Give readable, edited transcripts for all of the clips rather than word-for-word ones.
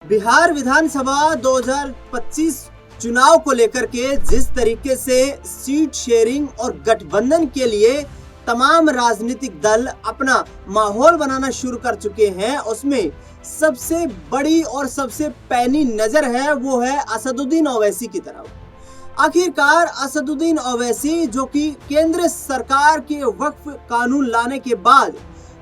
बिहार विधानसभा 2025 चुनाव को लेकर के जिस तरीके से सीट शेयरिंग और गठबंधन के लिए तमाम राजनीतिक दल अपना माहौल बनाना शुरू कर चुके हैं, उसमें सबसे बड़ी और सबसे पैनी नजर है वो है असदुद्दीन ओवैसी की तरफ। आखिरकार असदुद्दीन ओवैसी जो कि केंद्र सरकार के वक्फ कानून लाने के बाद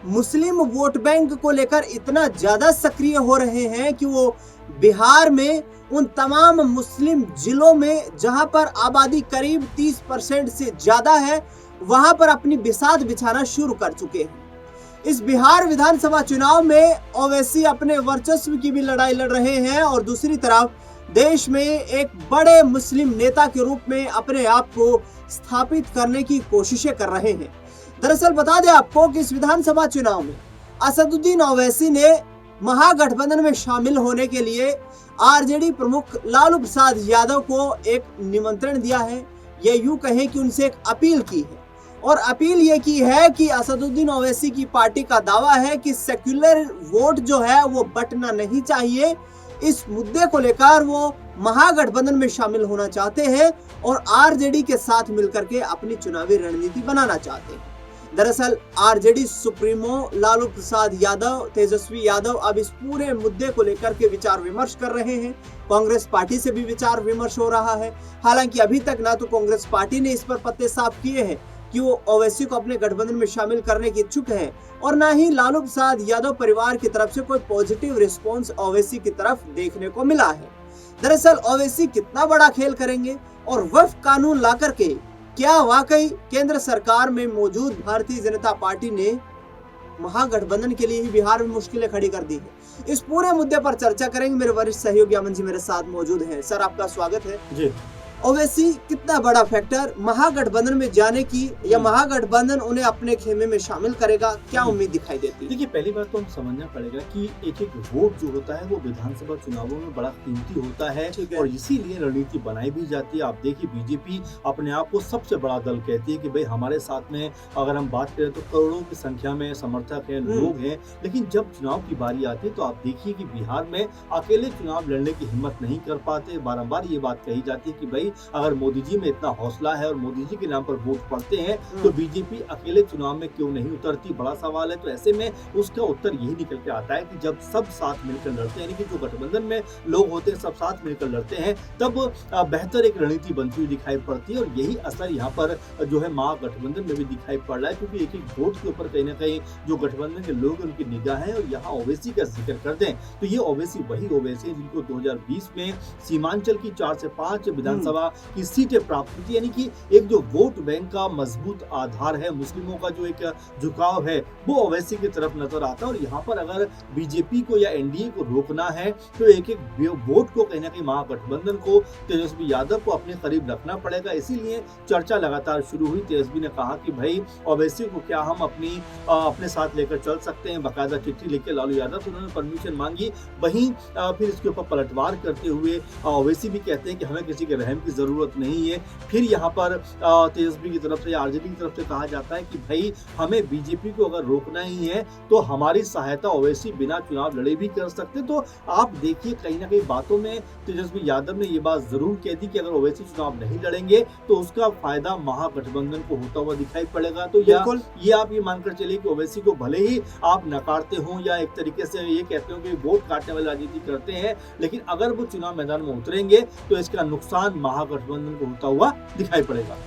मुस्लिम वोट बैंक को लेकर इतना ज्यादा सक्रिय हो रहे हैं कि वो बिहार में उन तमाम मुस्लिम जिलों में जहां पर आबादी करीब 30% से ज्यादा है, वहां पर अपनी बिसात बिछाना शुरू कर चुके हैं। इस बिहार विधानसभा चुनाव में ओवैसी अपने वर्चस्व की भी लड़ाई लड़ रहे हैं और दूसरी तरफ देश में एक बड़े मुस्लिम नेता के रूप में अपने आप को स्थापित करने की कोशिशें कर रहे हैं। दरअसल बता दें आपको कि इस विधानसभा चुनाव में असदुद्दीन ओवैसी ने महागठबंधन में शामिल होने के लिए आरजेडी प्रमुख लालू प्रसाद यादव को एक निमंत्रण दिया है, या यूं कहें कि उनसे एक अपील की है। और अपील ये की है कि असदुद्दीन ओवैसी की पार्टी का दावा है कि सेक्युलर वोट जो है वो बंटना नहीं चाहिए। इस मुद्दे को लेकर वो महागठबंधन में शामिल होना चाहते हैं और आरजेडी के साथ मिलकर के अपनी चुनावी रणनीति बनाना चाहते हैं। दरअसल आरजेडी सुप्रीमो लालू प्रसाद यादव, तेजस्वी यादव अब इस पूरे मुद्दे को लेकर के विचार विमर्श कर रहे हैं। कांग्रेस पार्टी से भी विचार विमर्श हो रहा है। हालांकि अभी तक ना तो कांग्रेस पार्टी ने इस पर पत्ते साफ किए हैं कि वो ओवैसी को अपने गठबंधन में शामिल करने के इच्छुक हैं, और ना ही लालू प्रसाद यादव परिवार की तरफ से कोई पॉजिटिव रिस्पॉन्स ओवैसी की तरफ देखने को मिला है। दरअसल ओवैसी कितना बड़ा खेल करेंगे और वक्फ कानून ला करके क्या वाकई केंद्र सरकार में मौजूद भारतीय जनता पार्टी ने महागठबंधन के लिए ही बिहार में मुश्किलें खड़ी कर दी है? इस पूरे मुद्दे पर चर्चा करेंगे। मेरे वरिष्ठ सहयोगी अमन जी मेरे साथ मौजूद हैं। सर, आपका स्वागत है जी। ओवैसी कितना बड़ा फैक्टर महागठबंधन में जाने की, या महागठबंधन उन्हें अपने खेमे में शामिल करेगा, क्या उम्मीद दिखाई देती है? देखिए, पहली बात तो हम समझना पड़ेगा कि एक एक वोट जो होता है वो विधानसभा चुनावों में बड़ा कीमती होता है और इसीलिए रणनीति बनाई भी जाती है। आप देखिए, बीजेपी अपने आप को सबसे बड़ा दल कहती है कि भाई हमारे साथ में अगर हम बात करें तो करोड़ों की संख्या में समर्थक हैं, लोग हैं, लेकिन जब चुनाव की बारी आती है तो आप देखिए कि बिहार में अकेले चुनाव लड़ने की हिम्मत नहीं कर पाते। बारंबार ये बात कही जाती है कि भाई अगर मोदी जी में इतना हौसला है और मोदी जी के नाम पर वोट पड़ते हैं तो बीजेपी अकेले चुनाव में क्यों नहीं उतरती, बड़ा सवाल है। तो ऐसे में उसका उत्तर यही निकल के आता है कि जब सब साथ मिलकर लड़ते हैं, यानी कि जो गठबंधन में लोग होते हैं सब साथ मिलकर लड़ते हैं, तब बेहतर एक रणनीति बनती हुई दिखाई पड़ती है। और यही असर यहाँ पर जो है महागठबंधन में भी दिखाई पड़ रहा है, क्योंकि एक एक वोट के ऊपर कहीं ना कहीं जो गठबंधन के लोग उनकी निगाह है। और यहाँ ओवैसी का जिक्र कर दें तो ये ओवैसी वही ओवैसी है जिनको 2020 में सीमांचल की 4 से 5 विधानसभा की सीटें प्राप्त हुई थी, यानी कि एक जो वोट बैंक का मजबूत आधार है, मुस्लिमों का जो एक झुकाव है वो ओवैसी की तरफ नजर आता है। और यहाँ पर अगर बीजेपी को या एनडीए को रोकना है तो एक एक वोट को कहीं ना कहीं महागठबंधन को, तेजस्वी यादव को अपने करीब रखना पड़ेगा। इसीलिए चर्चा लगातार शुरू हुई। तेजस्वी ने कहा कि भाई ओवैसी को क्या हम अपने साथ लेकर चल सकते हैं, बाकायदा चिट्ठी लिख के लालू यादव से उन्होंने परमिशन मांगी। वहीं फिर इसके ऊपर पलटवार करते हुए ओवैसी भी कहते हैं कि हमें किसी के रहम की जरूरत नहीं है। फिर यहाँ पर तेजस्वी की तरफ से या आरजेडी की तरफ से कहा जाता है कि भाई हमें बीजेपी को अगर रोकना ही है तो हमारी सहायता ओवैसी बिना चुनाव लड़े भी कर सकते। तो आप देखिए, कहीं ना कहीं बातों में तेजस्वी यादव ने ये बात जरूर कह दी कि अगर ओवैसी चुनाव नहीं लड़ेंगे तो उसका फायदा महागठबंधन को होता हुआ दिखाई पड़ेगा। तो ये आप ये मानकर चलिए कि ओवैसी को भले ही आप नकारते हो या एक तरीके से ये कहते हो कि वोट काटने वाली राजनीति करते हैं, लेकिन अगर वो चुनाव मैदान में उतरेंगे तो इसका नुकसान महागठबंधन को होता हुआ दिखाई पड़ेगा।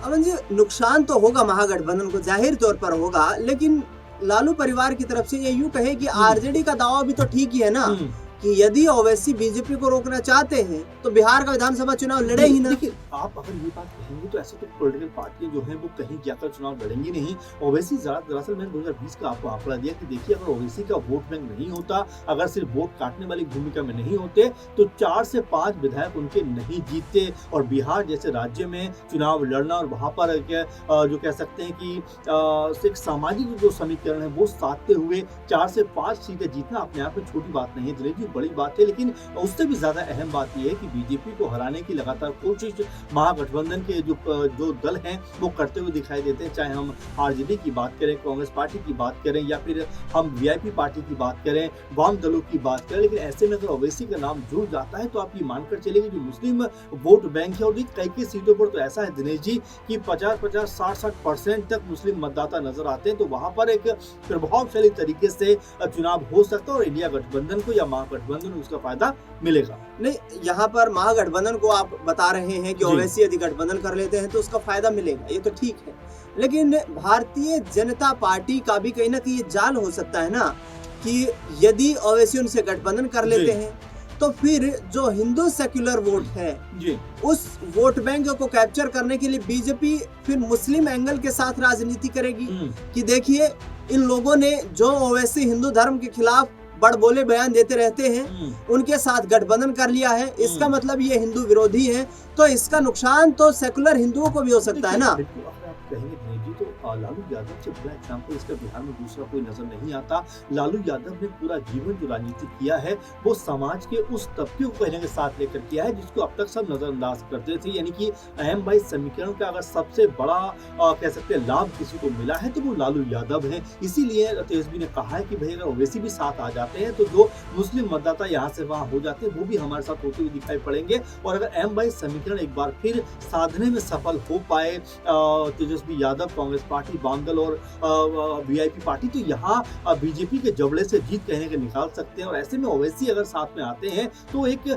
अमन जी, नुकसान तो होगा महागठबंधन को, जाहिर तौर पर होगा, लेकिन लालू परिवार की तरफ से ये यूं कहे कि आरजेडी का दावा भी तो ठीक ही है ना कि यदि ओवैसी बीजेपी को रोकना चाहते हैं तो बिहार का विधानसभा चुनाव लड़े ही ना। देखिए, आप अगर ये बात कहेंगे तो ऐसे तो पॉलिटिकल पार्टियां जो हैं वो कहीं जाकर चुनाव लड़ेंगी नहीं। ओवैसी दरअसल मैंने 2020 का आपको आंकड़ा दिया कि देखिए, अगर ओवैसी का वोट बैंक नहीं होता, अगर सिर्फ वोट काटने वाली भूमिका में नहीं होते तो 4 से 5 विधायक उनके नहीं जीतते। और बिहार जैसे राज्य में चुनाव लड़ना और वहां पर जो कह सकते हैं कि एक सामाजिक जो समीकरण है वो साधते हुए 4 से 5 सीटें जीतना अपने आप में छोटी बात नहीं है। दिलीप जी, बड़ी बात है, लेकिन उससे भी ज्यादा अहम बात यह है कि बीजेपी को हराने की लगातार कोशिश महागठबंधन के जो दल हैं वो करते हुए दिखाई देते हैं। चाहे हम आरजेडी की बात करें, कांग्रेस पार्टी की बात करें, या फिर हम वीआईपी पार्टी की बात करें, वाम दलों की बात करें, लेकिन ऐसे में अगर ओवैसी का नाम जुड़ जाता है तो आप ये मानकर चलेंगे जो मुस्लिम वोट बैंक है, और कई सीटों पर तो ऐसा है दिनेश जी कि 50-50, 60-60% तक मुस्लिम मतदाता नजर आते हैं। तो वहां पर एक प्रभावशाली तरीके से चुनाव हो सकता है और इंडिया गठबंधन को या महागठबंधन को उसका फायदा मिलेगा। नहीं, यहाँ पर महागठबंधन को आप बता रहे हैं कि ओवैसी यदि गठबंधन कर लेते हैं तो उसका फायदा मिलेगा, ये तो ठीक है, लेकिन भारतीय जनता पार्टी का भी कहीं ना कहीं ये जाल हो सकता है ना कि यदि ओवैसी उनसे गठबंधन कर लेते हैं तो फिर जो हिंदू सेक्युलर वोट है जी, उस वोट बैंक को कैप्चर करने के लिए बीजेपी फिर मुस्लिम एंगल के साथ राजनीति करेगी कि देखिए इन लोगों ने जो ओवैसी हिंदू धर्म के खिलाफ बड़बोले बयान देते रहते हैं उनके साथ गठबंधन कर लिया है, इसका मतलब ये हिंदू विरोधी है, तो इसका नुकसान तो सेकुलर हिंदुओं को भी हो सकता है ना। कहेंगे दिनेश जी तो लालू यादव से बड़ा एग्जाम्पल इसका बिहार में दूसरा कोई नजर नहीं आता। लालू यादव ने पूरा जीवन जो राजनीति किया है वो समाज के उस तबके को कहने के साथ लेकर किया है जिसको अब तक सब नजरअंदाज करते थे, यानी कि अहम भाई समीकरण का अगर सबसे बड़ा कह सकते हैं लाभ किसी को मिला है तो वो लालू यादव है। इसीलिए तेजस्वी ने कहा है कि भाई अगर ओवैसी भी साथ आ जाते हैं तो जो मुस्लिम मतदाता यहाँ से वहाँ हो जाते हैं वो भी हमारे साथ होते हुए दिखाई पड़ेंगे, और अगर अहम भाई समीकरण एक बार फिर साधने में सफल हो पाए तेजस्वी यादव, कांग्रेस पार्टी, वाम दल और वीआईपी पार्टी, तो यहाँ बीजेपी के जबड़े से जीत कहने के निकाल सकते हैं। और ऐसे में ओवैसी अगर साथ में आते हैं तो एक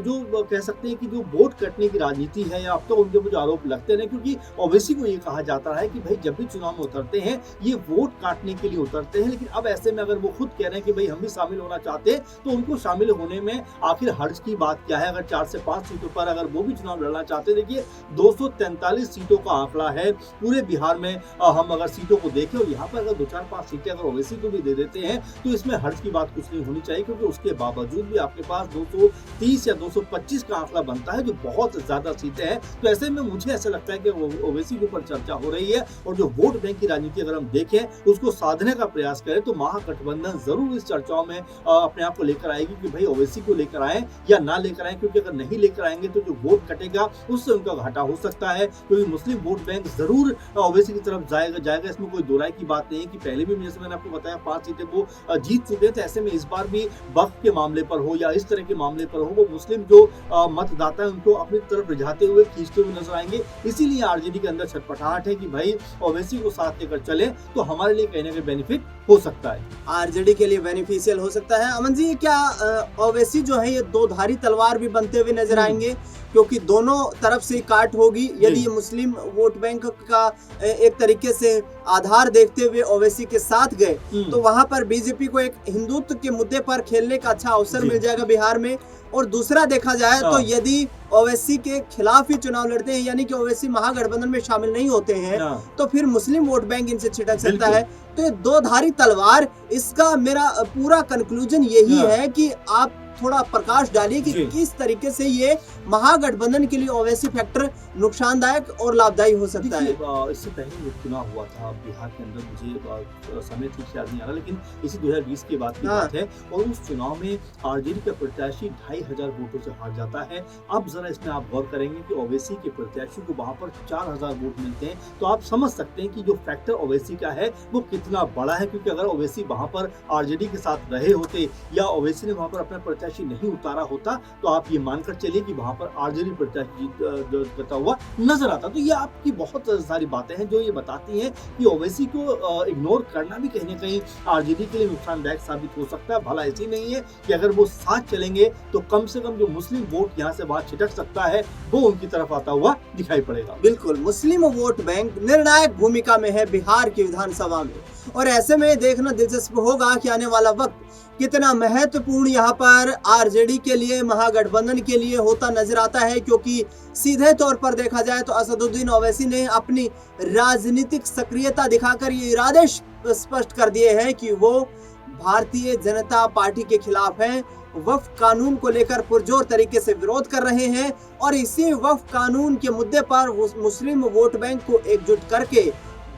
जो कह सकते हैं कि जो वोट कटने की राजनीति है या अब तो उनके ऊपर आरोप लगते हैं, क्योंकि ओवैसी को ये कहा जाता है कि भाई जब भी चुनाव में उतरते हैं ये वोट काटने के लिए उतरते हैं, लेकिन अब ऐसे में अगर वो खुद कह रहे हैं कि भाई हम भी शामिल होना चाहते हैं तो उनको शामिल होने में आखिर हर्ज की बात क्या है। अगर 4 से 5 सीटों पर अगर वो भी चुनाव लड़ना चाहते हैं, देखिए 243 सीटों का आंकड़ा है पूरे बिहार में, हम अगर सीटों को देखें और यहाँ पर अगर 2-4-5 सीटें अगर ओवैसी को भी दे देते हैं तो इसमें हर्ज की बात कुछ नहीं होनी चाहिए, क्योंकि उसके बावजूद भी आपके पास 230 या 225 का आंकड़ा बनता है जो बहुत ज्यादा सीटें हैं। तो ऐसे में मुझे ऐसा लगता है कि ओवैसी के ऊपर चर्चा हो रही है और जो वोट बैंक की राजनीति अगर हम देखें उसको साधने का प्रयास करें तो महागठबंधन जरूर इस चर्चाओं में अपने आप को लेकर आएगी कि भाई ओवैसी को लेकर आए या ना लेकर आए, क्योंकि अगर नहीं लेकर आएंगे तो जो वोट कटेगा उससे उनका घाटा हो सकता है, क्योंकि मुस्लिम वोट बैंक जरूर ओवैसी की तरफ जाएगा, इसमें कोई दोराई की बात नहीं है कि पहले भी जैसे मैंने आपको बताया 5 सीटें वो जीत चुके थे। ऐसे में इस बार भी वक्फ के मामले पर हो या इस तरह के मामले पर हो वो मुस्लिम जो मतदाता है उनको अपनी तरफ रिझाते हुए खींचते हुए नजर आएंगे। इसीलिए आरजेडी के अंदर छटपटाहट है कि भाई ओवैसी को साथ लेकर चले तो हमारे लिए कहीं ना कहीं बेनिफिट हो सकता है, आरजेडी के लिए बेनिफिशियल हो सकता है। अमन जी, क्या ओवैसी जो है ये दो धारी तलवार भी बनते हुए नजर आएंगे, क्योंकि दोनों तरफ से काट होगी यदि ये मुस्लिम वोट बैंक का एक तरीके से आधार देखते हुए ओवैसी के साथ गए तो वहां पर बीजेपी को एक हिंदुत्व के मुद्दे पर खेलने का अच्छा अवसर मिल जाएगा बिहार में। और दूसरा देखा जाए तो यदि ओवैसी के खिलाफ ही चुनाव लड़ते हैं यानी कि ओवैसी महागठबंधन में शामिल नहीं होते हैं तो फिर मुस्लिम वोट बैंक इनसे छिटक सकता है। तो ये दो धारी तलवार, इसका मेरा पूरा कंक्लूजन यही है कि आप थोड़ा प्रकाश डालिए कि किस तरीके से ये महागठबंधन के लिए ओवैसी फैक्टर नुकसानदायक और लाभदायी हो सकता है। इससे पहले जो चुनाव हुआ था बिहार के अंदर, मुझे समय ठीक से याद नहीं आ रहा, लेकिन इसी 2020 के बाद की बात है, और उस चुनाव में आरजेडी का प्रत्याशी 2500 वोटों से हार जाता है। अब जरा इसमें आप गौर करेंगे कि ओवैसी के प्रत्याशी को वहां पर 4000 वोट मिलते हैं, तो आप समझ सकते हैं कि जो फैक्टर ओवैसी का है वो कितना बड़ा है। क्योंकि अगर ओवैसी वहां पर आरजेडी के साथ रहे होते या ओवैसी ने वहां पर अपना प्रत्याशी नहीं उतारा होता तो आप ये मानकर चलिए कि वहां पर आरजेडी प्रत्याशी करता हुआ नजर आता। तो ये आपकी बहुत सारी बातें हैं जो ये बताती हैं कि ओवैसी को इग्नोर करना भी कहीं ना कहीं आरजेडी के लिए नुकसानदायक साबित हो सकता है। भला ऐसी नहीं है कि अगर वो साथ चलेंगे तो कम से कम जो मुस्लिम वोट यहाँ से बाहर छिटक सकता है वो उनकी तरफ आता हुआ दिखाई पड़ेगा। बिल्कुल, मुस्लिम वोट बैंक निर्णायक भूमिका में है बिहार की विधानसभा में, और ऐसे में देखना दिलचस्प होगा कि आने वाला वक्त कितना महत्वपूर्ण यहाँ पर आरजेडी के लिए, महागठबंधन के लिए होता नजर आता है। क्योंकि सीधे तौर पर देखा जाए तो असदुद्दीन ओवैसी ने अपनी राजनीतिक सक्रियता दिखाकर ये इरादे स्पष्ट कर दिए हैं कि वो भारतीय जनता पार्टी के खिलाफ हैं, वक्फ कानून को लेकर पुरजोर तरीके से विरोध कर रहे हैं, और इसी वक्फ कानून के मुद्दे पर वो मुस्लिम वोट बैंक को एकजुट करके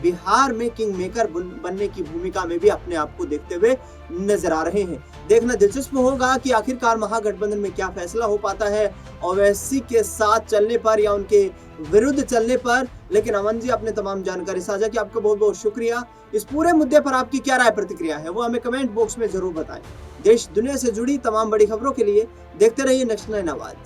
बिहार में किंग मेकर बनने की भूमिका में भी अपने आप को देखते हुए नजर आ रहे हैं। देखना दिलचस्प होगा कि आखिरकार महागठबंधन में क्या फैसला हो पाता है, ओवैसी के साथ चलने पर या उनके विरुद्ध चलने पर। लेकिन अमन जी, अपने तमाम जानकारी साझा की आपका बहुत बहुत शुक्रिया। इस पूरे मुद्दे पर आपकी क्या राय प्रतिक्रिया है वो हमें कमेंट बॉक्स में जरूर बताएं। देश दुनिया से जुड़ी तमाम बड़ी खबरों के लिए देखते रहिए नेक्स्ट 9 आवाज।